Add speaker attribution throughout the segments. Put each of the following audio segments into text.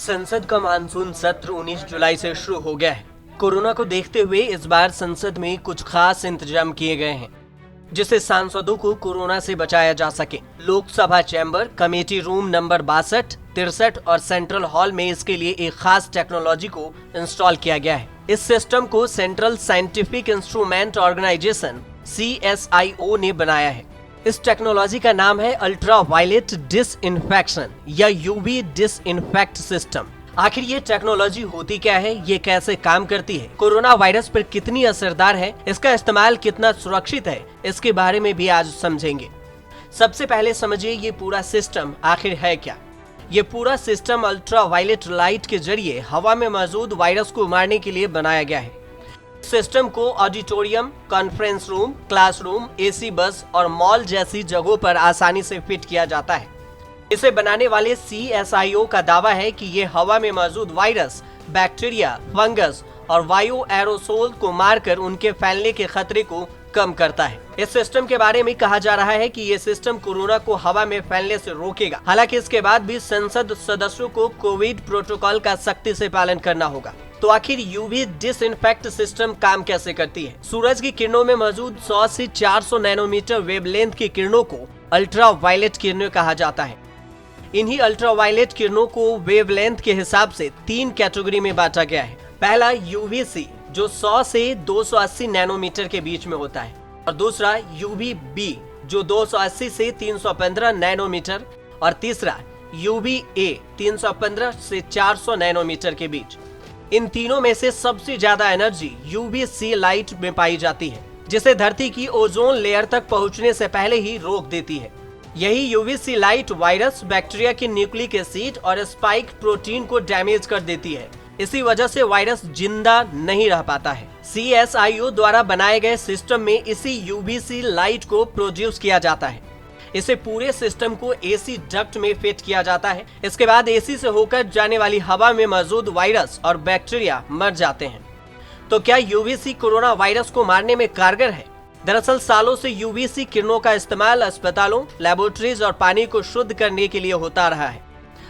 Speaker 1: संसद का मानसून सत्र 19 जुलाई से शुरू हो गया है। कोरोना को देखते हुए इस बार संसद में कुछ खास इंतजाम किए गए हैं, जिससे सांसदों को कोरोना से बचाया जा सके। Lok Sabha chamber, committee room number 62, 63 और सेंट्रल हॉल में इसके लिए एक खास टेक्नोलॉजी को इंस्टॉल किया गया है। इस सिस्टम को central scientific instrument organisation CSIO ने बनाया है। इस टेक्नोलॉजी का नाम है अल्ट्रा वायलेट डिसइंफेक्शन या UV डिसइंफेक्ट सिस्टम। आखिर ये टेक्नोलॉजी होती क्या है, ये कैसे काम करती है, कोरोना वायरस पर कितनी असरदार है, इसका इस्तेमाल कितना सुरक्षित है, इसके बारे में भी आज समझेंगे। सबसे पहले समझिए ये पूरा सिस्टम आखिर है क्या। ये पूरा सिस्टम अल्ट्रा वायलेट लाइट के जरिए हवा में मौजूद वायरस को मारने के लिए बनाया गया है। सिस्टम को auditorium, conference room, classroom, AC बस और मॉल जैसी जगहों पर आसानी से फिट किया जाता है। इसे बनाने वाले CSIO का दावा है कि ये हवा में मौजूद वायरस, बैक्टीरिया, फंगस और वायु एरोसोल को मारकर उनके फैलने के खतरे को कम करता है। इस सिस्टम के बारे में कहा जा रहा है कि ये सिस्टम कोरोना को हवा में फैलने से रोकेगा। हालांकि इसके बाद भी संसद सदस्यों को कोविड प्रोटोकॉल का सख्ती से पालन करना होगा। तो आखिर UV डिसइंफेक्ट सिस्टम काम कैसे करती है? सूरज की किरणों में मौजूद 100 से 400 नैनोमीटर वेवलेंथ की किरणों को अल्ट्रा वायलेट किरणें कहा जाता है। इन्हीं अल्ट्रा वायलेट किरणों को वेवलेंथ के हिसाब से 3 कैटेगरी में बांटा गया है। पहला UVC जो 100 से 280 नैनोमीटर के बीच में होता है, और दूसरा UVB जो 280 से 315 नैनोमीटर, और तीसरा UVA 315 से 400 नैनोमीटर के बीच। इन तीनों में से सबसे ज्यादा एनर्जी UVC लाइट में पाई जाती है, जिसे धरती की ओजोन लेयर तक पहुंचने से पहले ही रोक देती है। यही UVC लाइट वायरस, बैक्टीरिया की न्यूक्लिक एसिड और स्पाइक प्रोटीन को डैमेज कर देती है। इसी वजह से वायरस जिंदा नहीं रह पाता है। CSIO द्वारा बनाए गए सिस्टम में इसी UVC लाइट को प्रोड्यूस किया जाता है। इसे पूरे सिस्टम को AC डक्ट में फिट किया जाता है। इसके बाद AC से होकर जाने वाली हवा में मौजूद वायरस और बैक्टीरिया मर जाते हैं। तो क्या UVC कोरोना वायरस को मारने में कारगर है? दरअसल सालों से UVC किरणों का इस्तेमाल अस्पतालों, लैबोरेटरीज और पानी को शुद्ध करने के लिए होता रहा है।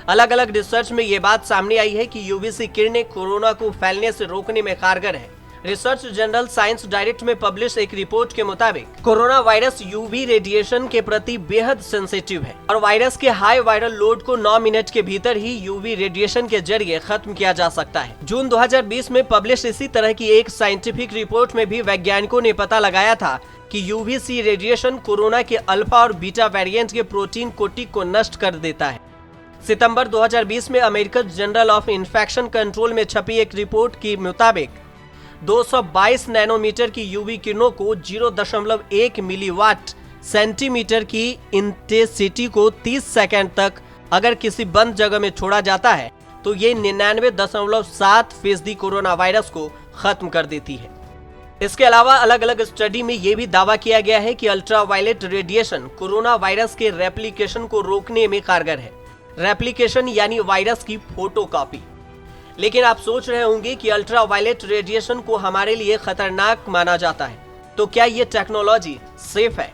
Speaker 1: अलग अलग रिसर्च में ये बात सामने आई है कि UVC किरणें कोरोना को फैलने से रोकने में कारगर है। रिसर्च जर्नल साइंस डायरेक्ट में पब्लिश एक रिपोर्ट के मुताबिक कोरोना वायरस UV रेडिएशन के प्रति बेहद सेंसिटिव है और वायरस के हाई वायरल लोड को 9 मिनट के भीतर ही UV रेडिएशन के जरिए खत्म किया जा सकता है। जून 2020 में पब्लिश इसी तरह की एक साइंटिफिक रिपोर्ट में भी वैज्ञानिकों ने पता लगाया था कि UVC रेडिएशन कोरोना के अल्फा और बीटा वेरिएंट के प्रोटीन कोटि को नष्ट कर देता है। सितंबर 2020 में American journal of infection control में छपी एक रिपोर्ट के मुताबिक 222 नैनोमीटर की UV किरणों को 0.1 मिलीवाट सेंटीमीटर की इंटेंसिटी को 30 सेकंड तक अगर किसी बंद जगह में छोड़ा जाता है तो ये 99.7% कोरोना वायरस को खत्म कर देती है। इसके अलावा अलग अलग स्टडी में ये भी दावा किया गया है कि ultra violet radiation corona virus के रेप्लिकेशन को रोकने में कारगर है। रेप्लिकेशन यानी वायरस की फोटोकॉपी। लेकिन आप सोच रहे होंगे कि अल्ट्रा वायलेट रेडिएशन को हमारे लिए खतरनाक माना जाता है, तो क्या ये टेक्नोलॉजी सेफ है?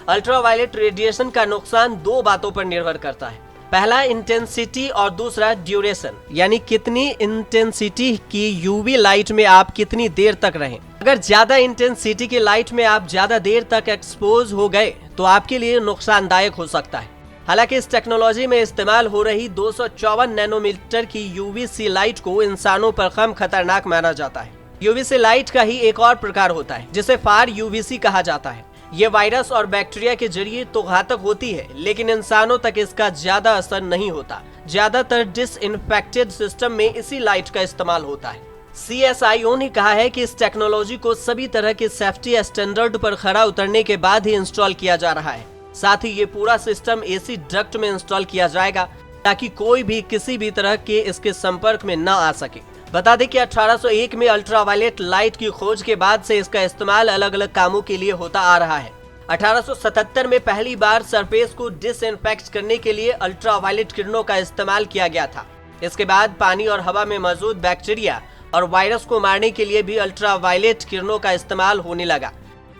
Speaker 1: अल्ट्रा वायलेट रेडिएशन का नुकसान 2 बातों पर निर्भर करता है। पहला इंटेंसिटी और दूसरा ड्यूरेशन, यानी कितनी इंटेंसिटी की UV लाइट में आप कितनी देर तक रहें। अगर ज्यादा इंटेंसिटी की लाइट में आप ज्यादा देर तक एक्सपोज हो गए तो आपके लिए नुकसानदायक हो सकता है। हालांकि इस टेक्नोलॉजी में इस्तेमाल हो रही 254 नैनोमीटर की UVC लाइट को इंसानों पर कम खतरनाक माना जाता है। UVC लाइट का ही एक और प्रकार होता है जिसे फार UVC कहा जाता है। ये वायरस और बैक्टीरिया के जरिए तो घातक होती है, लेकिन इंसानों तक इसका ज्यादा असर नहीं होता। ज्यादातर डिसइंफेक्टेड सिस्टम में इसी लाइट का इस्तेमाल होता है। CSIO ने कहा है कि इस टेक्नोलॉजी को सभी तरह के सेफ्टी स्टैंडर्ड पर खरा उतरने के बाद ही इंस्टॉल किया जा रहा है। साथ ही ये पूरा सिस्टम AC डक्ट में इंस्टॉल किया जाएगा ताकि कोई भी किसी भी तरह के इसके संपर्क में न आ सके। बता दें कि 1801 में अल्ट्रावायलेट लाइट की खोज के बाद से इसका इस्तेमाल अलग अलग कामों के लिए होता आ रहा है। 1877 में पहली बार सरफेस को डिसइंफेक्ट करने के लिए अल्ट्रावायलेट किरणों का इस्तेमाल किया गया था। इसके बाद पानी और हवा में मौजूद बैक्टीरिया और वायरस को मारने के लिए भी अल्ट्रावायलेट किरणों का इस्तेमाल होने लगा।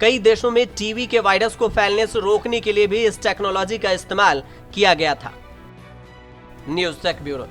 Speaker 1: कई देशों में टीबी के वायरस को फैलने से रोकने के लिए भी इस टेक्नोलॉजी का इस्तेमाल किया गया था। News tech bureau.